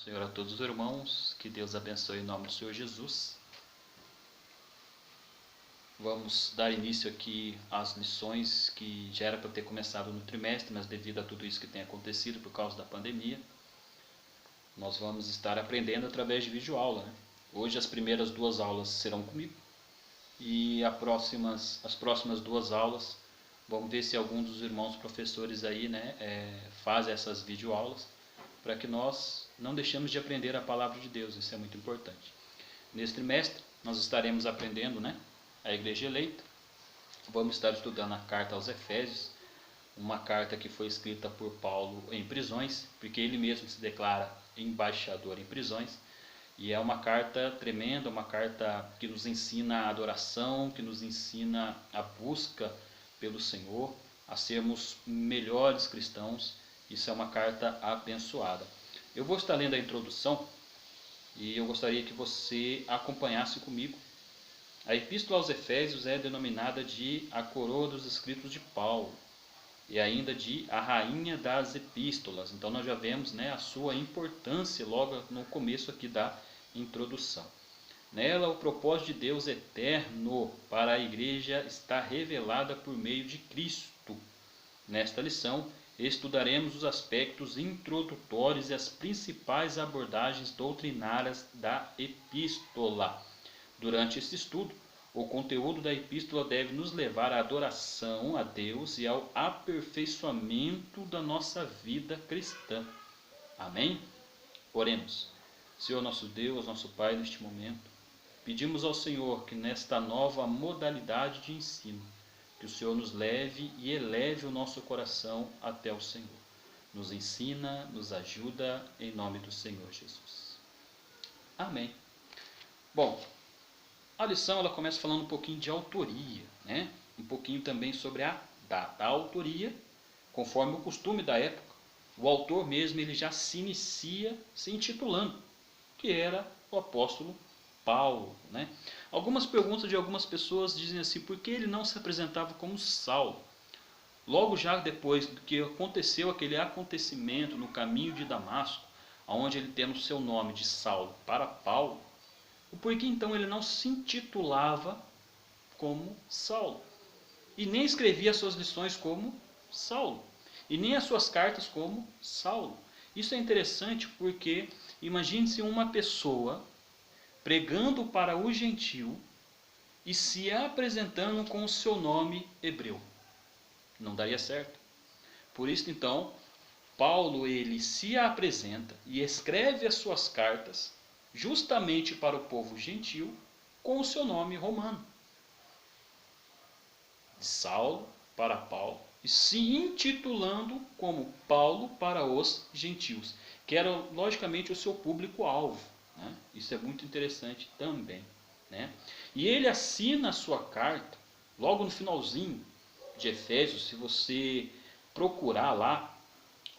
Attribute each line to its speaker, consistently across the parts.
Speaker 1: Senhor, a todos os irmãos, que Deus abençoe em nome do Senhor Jesus. Vamos dar início aqui às lições que já era para ter começado no trimestre, mas devido a tudo isso que tem acontecido por causa da pandemia, nós vamos estar aprendendo através de videoaula, né? Hoje as primeiras duas aulas serão comigo e as próximas duas aulas, vamos ver se algum dos irmãos professores aí, fazem essas videoaulas, para que nós não deixemos de aprender a palavra de Deus. Isso é muito importante. Neste trimestre nós estaremos aprendendo, a igreja eleita. Vamos estar estudando a carta aos Efésios, uma carta que foi escrita por Paulo em prisões, porque ele mesmo se declara embaixador em prisões, e é uma carta tremenda, uma carta que nos ensina a adoração, que nos ensina a busca pelo Senhor, a sermos melhores cristãos. Isso é uma carta abençoada. Eu vou estar lendo a introdução e eu gostaria que você acompanhasse comigo. A Epístola aos Efésios é denominada de a coroa dos escritos de Paulo e ainda de a rainha das epístolas. Então nós já vemos, a sua importância logo no começo aqui da introdução. Nela o propósito de Deus eterno para a igreja está revelada por meio de Cristo. Nesta lição estudaremos os aspectos introdutórios e as principais abordagens doutrinárias da epístola. Durante este estudo, o conteúdo da epístola deve nos levar à adoração a Deus e ao aperfeiçoamento da nossa vida cristã. Amém? Oremos. Senhor nosso Deus, nosso Pai, neste momento, pedimos ao Senhor que nesta nova modalidade de ensino, que o Senhor nos leve e eleve o nosso coração até o Senhor. Nos ensina, nos ajuda, em nome do Senhor Jesus. Amém. Bom, a lição ela começa falando um pouquinho de autoria, um pouquinho também sobre a data. A autoria, conforme o costume da época, o autor mesmo ele já se inicia se intitulando, que era o apóstolo Paulo. Algumas perguntas de algumas pessoas dizem assim: por que ele não se apresentava como Saulo? Logo já depois que aconteceu aquele acontecimento no caminho de Damasco, onde ele tendo o seu nome de Saulo para Paulo, por que então ele não se intitulava como Saulo? E nem escrevia as suas lições como Saulo, e nem as suas cartas como Saulo. Isso é interessante porque imagine-se uma pessoa pregando para o gentio e se apresentando com o seu nome hebreu. Não daria certo. Por isso então, Paulo ele se apresenta e escreve as suas cartas justamente para o povo gentil com o seu nome romano. De Saulo para Paulo, e se intitulando como Paulo para os gentios, que era logicamente o seu público-alvo. Isso é muito interessante também. E ele assina a sua carta, logo no finalzinho de Efésios, se você procurar lá,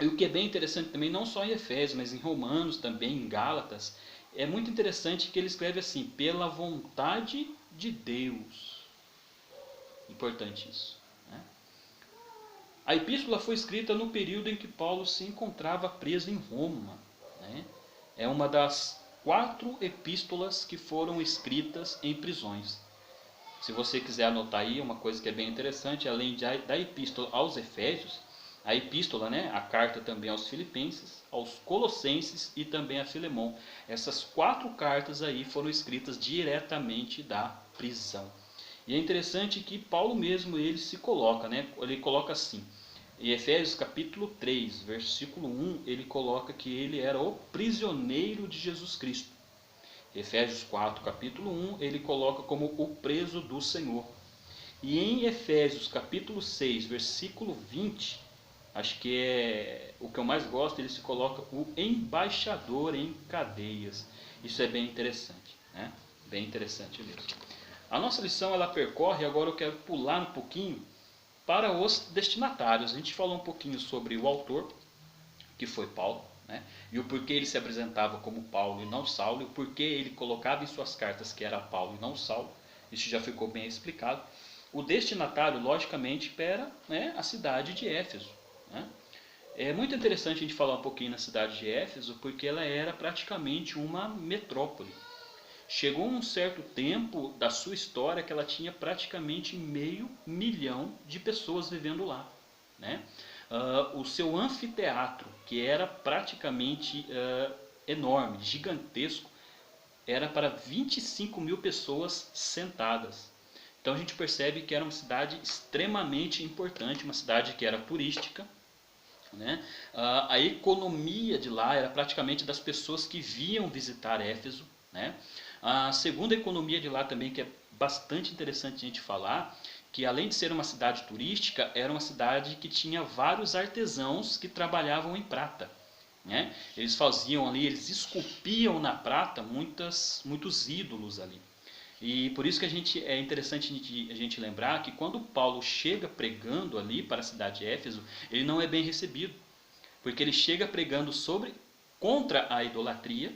Speaker 1: e o que é bem interessante também, não só em Efésios, mas em Romanos também, em Gálatas, é muito interessante que ele escreve assim: pela vontade de Deus. Importante isso. A epístola foi escrita no período em que Paulo se encontrava preso em Roma. É uma das 4 epístolas que foram escritas em prisões. Se você quiser anotar aí, uma coisa que é bem interessante, além da epístola aos Efésios, a epístola, a carta também aos Filipenses, aos Colossenses e também a Filemão. Essas 4 cartas aí foram escritas diretamente da prisão. E é interessante que Paulo mesmo ele se coloca, ele coloca assim, em Efésios capítulo 3, versículo 1, ele coloca que ele era o prisioneiro de Jesus Cristo. Efésios 4, capítulo 1, ele coloca como o preso do Senhor. E em Efésios capítulo 6, versículo 20, acho que é o que eu mais gosto, ele se coloca o embaixador em cadeias. Isso é bem interessante, bem interessante mesmo. A nossa lição ela percorre, agora eu quero pular um pouquinho para os destinatários. A gente falou um pouquinho sobre o autor, que foi Paulo, e o porquê ele se apresentava como Paulo e não Saulo, e o porquê ele colocava em suas cartas que era Paulo e não Saulo. Isso já ficou bem explicado. O destinatário, logicamente, era a cidade de Éfeso. É muito interessante a gente falar um pouquinho na cidade de Éfeso, porque ela era praticamente uma metrópole. Chegou um certo tempo da sua história que ela tinha praticamente 500.000 de pessoas vivendo lá, né? O seu anfiteatro, que era praticamente enorme, gigantesco, era para 25.000 pessoas sentadas. Então a gente percebe que era uma cidade extremamente importante, uma cidade que era turística, né? A economia de lá era praticamente das pessoas que vinham visitar Éfeso, né? A segunda economia de lá também, que é bastante interessante a gente falar, que além de ser uma cidade turística, era uma cidade que tinha vários artesãos que trabalhavam em prata, né? Eles faziam ali, eles esculpiam na prata muitos ídolos ali. E por isso que é interessante a gente lembrar que quando Paulo chega pregando ali para a cidade de Éfeso, ele não é bem recebido, porque ele chega pregando contra a idolatria,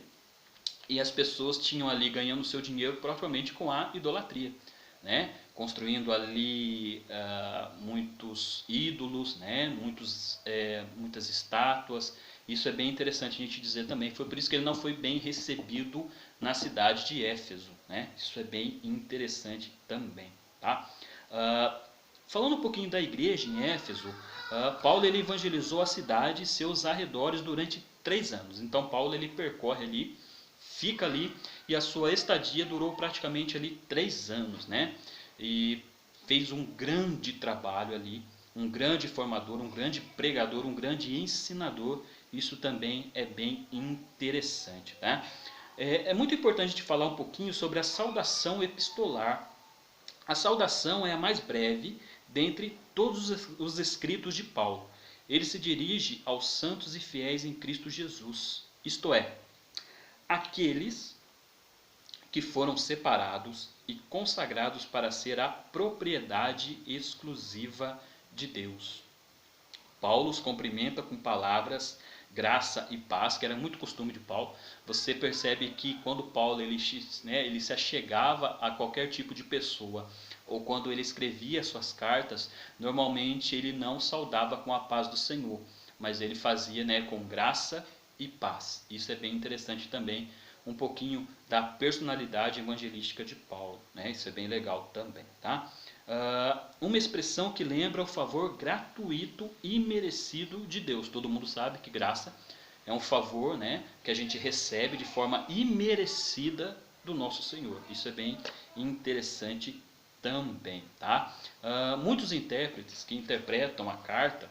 Speaker 1: e as pessoas tinham ali ganhando seu dinheiro propriamente com a idolatria, né? Construindo ali muitos ídolos, né? Muitas estátuas. Isso é bem interessante a gente dizer também. Foi por isso que ele não foi bem recebido na cidade de Éfeso, né? Isso é bem interessante também, tá? Falando um pouquinho da igreja em Éfeso, Paulo ele evangelizou a cidade e seus arredores durante 3 anos. Então Paulo ele percorre ali, fica ali, e a sua estadia durou praticamente ali 3 anos, né? E fez um grande trabalho ali, um grande formador, um grande pregador, um grande ensinador. Isso também é bem interessante, tá? É muito importante de falar um pouquinho sobre a saudação epistolar. A saudação é a mais breve dentre todos os escritos de Paulo. Ele se dirige aos santos e fiéis em Cristo Jesus, isto é, aqueles que foram separados e consagrados para ser a propriedade exclusiva de Deus. Paulo os cumprimenta com palavras graça e paz, que era muito costume de Paulo. Você percebe que quando Paulo ele se achegava a qualquer tipo de pessoa, ou quando ele escrevia suas cartas, normalmente ele não saudava com a paz do Senhor, mas ele fazia, né, com graça e paz. Isso é bem interessante também, um pouquinho da personalidade evangelística de Paulo, né? Isso é bem legal também, tá? Uma expressão que lembra o favor gratuito e merecido de Deus. Todo mundo sabe que graça é um favor, né, que a gente recebe de forma imerecida do nosso Senhor. Isso é bem interessante também, tá? Muitos intérpretes que interpretam a carta,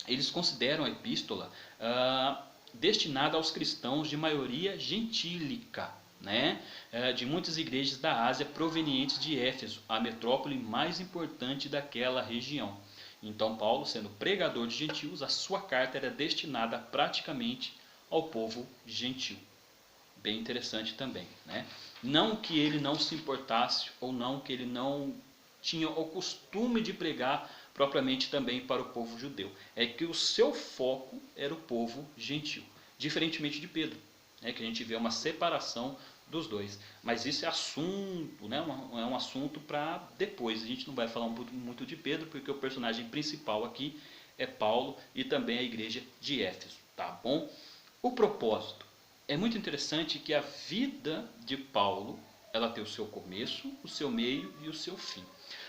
Speaker 1: eles consideram a epístola destinada aos cristãos de maioria gentílica, né? De muitas igrejas da Ásia provenientes de Éfeso, a metrópole mais importante daquela região. Então Paulo, sendo pregador de gentios, a sua carta era destinada praticamente ao povo gentil. Bem interessante também, né? Não que ele não se importasse, ou não que ele não tinha o costume de pregar propriamente também para o povo judeu. É que o seu foco era o povo gentil, diferentemente de Pedro, né, que a gente vê uma separação dos dois. Mas isso é assunto, né, é um assunto para depois. A gente não vai falar muito de Pedro, porque o personagem principal aqui é Paulo e também a igreja de Éfeso, tá bom? O propósito. É muito interessante que a vida de Paulo, ela tem o seu começo, o seu meio e o seu fim.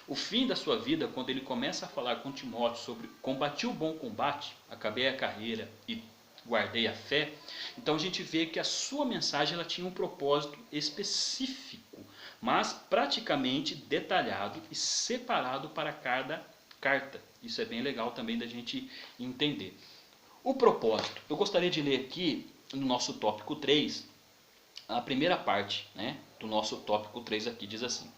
Speaker 1: O fim da sua vida, quando ele começa a falar com Timóteo sobre combati o bom combate, acabei a carreira e guardei a fé, então a gente vê que a sua mensagem ela tinha um propósito específico, mas praticamente detalhado e separado para cada carta. Isso é bem legal também da gente entender. O propósito. Eu gostaria de ler aqui no nosso tópico 3, a primeira parte, né, do nosso tópico 3 aqui, diz assim: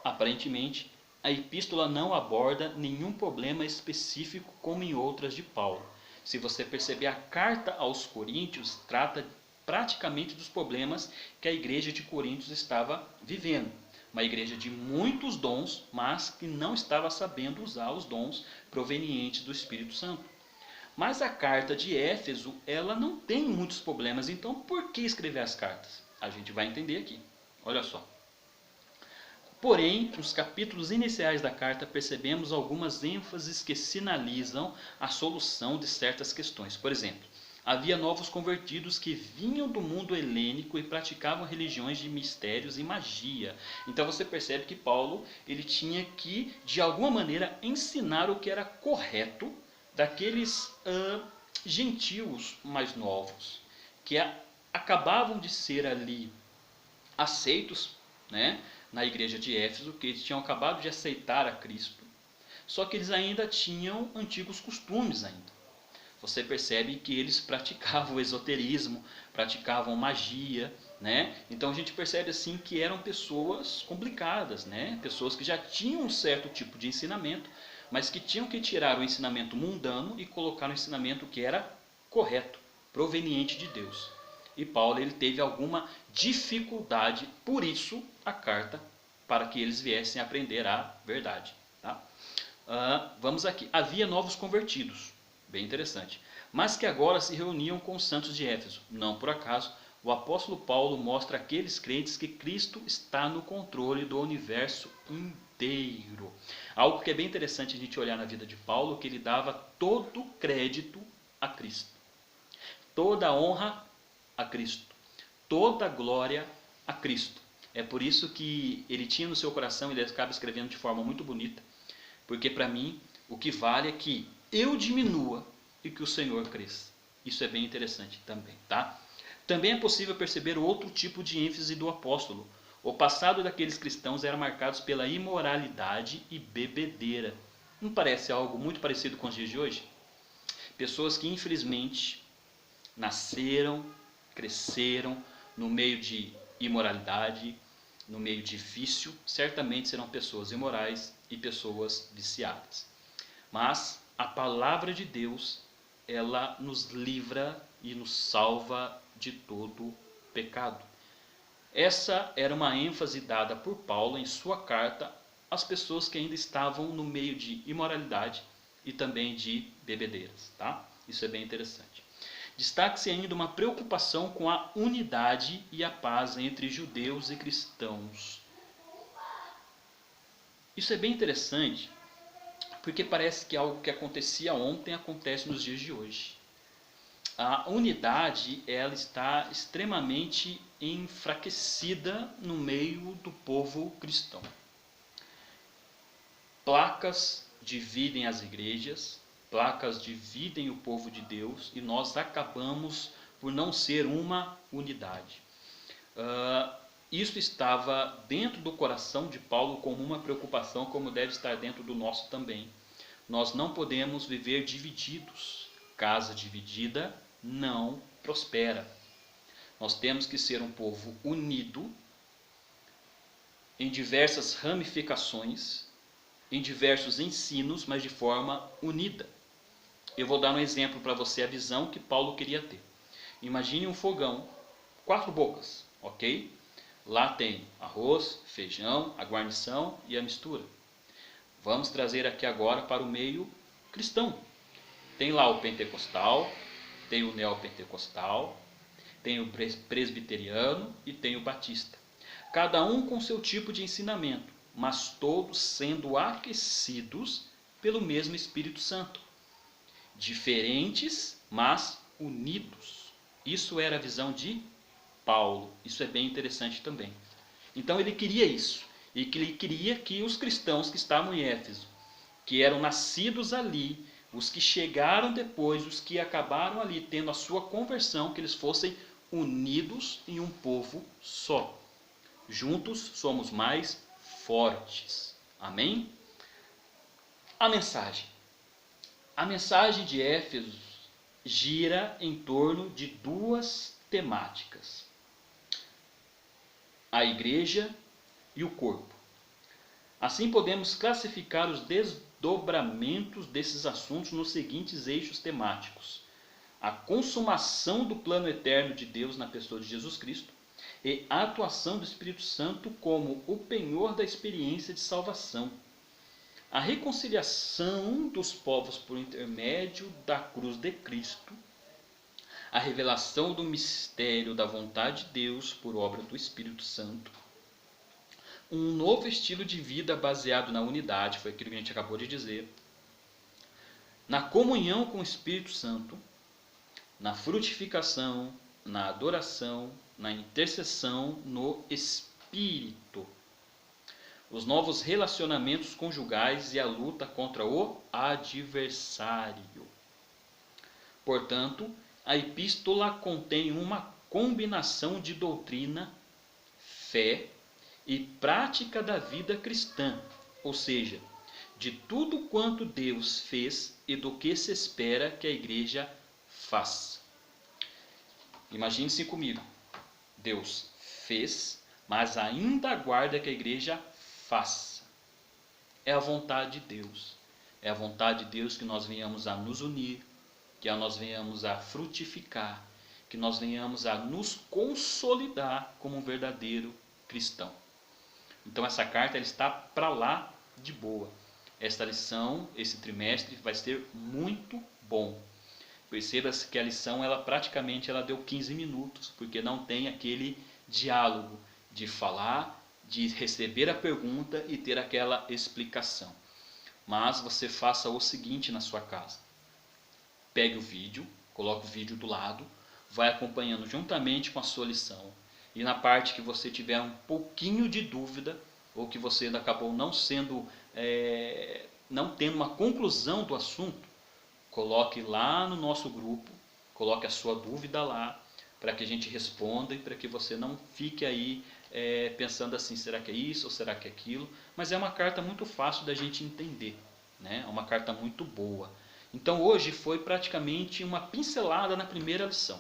Speaker 1: aparentemente, a epístola não aborda nenhum problema específico como em outras de Paulo. Se você perceber, a carta aos Coríntios trata praticamente dos problemas que a igreja de Coríntios estava vivendo. Uma igreja de muitos dons, mas que não estava sabendo usar os dons provenientes do Espírito Santo. Mas a carta de Éfeso, ela não tem muitos problemas, então por que escrever as cartas? A gente vai entender aqui. Olha só. Porém, nos capítulos iniciais da carta percebemos algumas ênfases que sinalizam a solução de certas questões. Por exemplo, havia novos convertidos que vinham do mundo helênico e praticavam religiões de mistérios e magia. Então você percebe que Paulo ele tinha que, de alguma maneira, ensinar o que era correto daqueles gentios mais novos, que acabavam de ser ali aceitos, né, na igreja de Éfeso, que eles tinham acabado de aceitar a Cristo, só que eles ainda tinham antigos costumes ainda. Você percebe que eles praticavam esoterismo, praticavam magia, né? Então a gente percebe assim que eram pessoas complicadas, né? Pessoas que já tinham um certo tipo de ensinamento, mas que tinham que tirar o ensinamento mundano e colocar o ensinamento que era correto, proveniente de Deus. E Paulo ele teve alguma dificuldade, por isso a carta, para que eles viessem aprender a verdade. Tá? Vamos aqui. Havia novos convertidos, bem interessante, mas que agora se reuniam com os santos de Éfeso. Não por acaso, o apóstolo Paulo mostra àqueles crentes que Cristo está no controle do universo inteiro. Algo que é bem interessante a gente olhar na vida de Paulo, que ele dava todo o crédito a Cristo. Toda a honra a Cristo, toda a glória a Cristo. É por isso que ele tinha no seu coração, ele acaba escrevendo de forma muito bonita, porque para mim o que vale é que eu diminua e que o Senhor cresça. Isso é bem interessante também, tá? Também é possível perceber outro tipo de ênfase do apóstolo. O passado daqueles cristãos era marcado pela imoralidade e bebedeira. Não parece algo muito parecido com os dias de hoje? Pessoas que infelizmente nasceram, cresceram no meio de imoralidade, no meio de vício, certamente serão pessoas imorais e pessoas viciadas. Mas a palavra de Deus, ela nos livra e nos salva de todo pecado. Essa era uma ênfase dada por Paulo em sua carta às pessoas que ainda estavam no meio de imoralidade e também de bebedeiras, tá? Isso é bem interessante. Destaque-se ainda uma preocupação com a unidade e a paz entre judeus e cristãos. Isso é bem interessante, porque parece que algo que acontecia ontem acontece nos dias de hoje. A unidade ela está extremamente enfraquecida no meio do povo cristão. Placas dividem as igrejas, placas dividem o povo de Deus e nós acabamos por não ser uma unidade. Isso estava dentro do coração de Paulo como uma preocupação, como deve estar dentro do nosso também. Nós não podemos viver divididos. Casa dividida não prospera. Nós temos que ser um povo unido em diversas ramificações, em diversos ensinos, mas de forma unida. Eu vou dar um exemplo para você, a visão que Paulo queria ter. Imagine um fogão, 4 bocas, ok? Lá tem arroz, feijão, a guarnição e a mistura. Vamos trazer aqui agora para o meio cristão. Tem lá o pentecostal, tem o neopentecostal, tem o presbiteriano e tem o batista. Cada um com seu tipo de ensinamento, mas todos sendo aquecidos pelo mesmo Espírito Santo. Diferentes, mas unidos. Isso era a visão de Paulo. Isso é bem interessante também. Então ele queria isso. E que ele queria que os cristãos que estavam em Éfeso, que eram nascidos ali, os que chegaram depois, os que acabaram ali tendo a sua conversão, que eles fossem unidos em um povo só. Juntos somos mais fortes. Amém? A mensagem. A mensagem de Éfeso gira em torno de 2 temáticas: a igreja e o corpo. Assim podemos classificar os desdobramentos desses assuntos nos seguintes eixos temáticos: a consumação do plano eterno de Deus na pessoa de Jesus Cristo e a atuação do Espírito Santo como o penhor da experiência de salvação. A reconciliação dos povos por intermédio da cruz de Cristo, a revelação do mistério da vontade de Deus por obra do Espírito Santo, um novo estilo de vida baseado na unidade, foi aquilo que a gente acabou de dizer, na comunhão com o Espírito Santo, na frutificação, na adoração, na intercessão no Espírito, os novos relacionamentos conjugais e a luta contra o adversário. Portanto, a epístola contém uma combinação de doutrina, fé e prática da vida cristã, ou seja, de tudo quanto Deus fez e do que se espera que a igreja faça. Imagine-se comigo, Deus fez, mas ainda aguarda que a igreja faça. É a vontade de Deus. É a vontade de Deus que nós venhamos a nos unir, que nós venhamos a frutificar, que nós venhamos a nos consolidar como um verdadeiro cristão. Então essa carta ela está para lá de boa. Esta lição, esse trimestre vai ser muito bom. Perceba-se que a lição ela deu 15 minutos, porque não tem aquele diálogo de falar, de receber a pergunta e ter aquela explicação. Mas você faça o seguinte na sua casa. Pegue o vídeo, coloque o vídeo do lado, vai acompanhando juntamente com a sua lição. E na parte que você tiver um pouquinho de dúvida, ou que você acabou não tendo uma conclusão do assunto, coloque lá no nosso grupo, coloque a sua dúvida lá, para que a gente responda e para que você não fique aí pensando assim, será que é isso ou será que é aquilo? Mas é uma carta muito fácil da gente entender, né? É uma carta muito boa. Então hoje foi praticamente uma pincelada na primeira lição.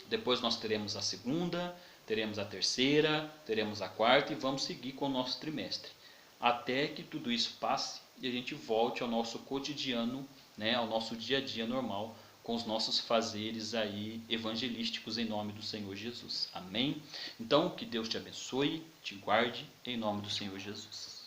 Speaker 1: Depois nós teremos a segunda, teremos a terceira, teremos a quarta e vamos seguir com o nosso trimestre. Até que tudo isso passe e a gente volte ao nosso cotidiano, né, ao nosso dia a dia normal, com os nossos fazeres aí evangelísticos em nome do Senhor Jesus. Amém? Então, que Deus te abençoe, te guarde, em nome do Senhor Jesus.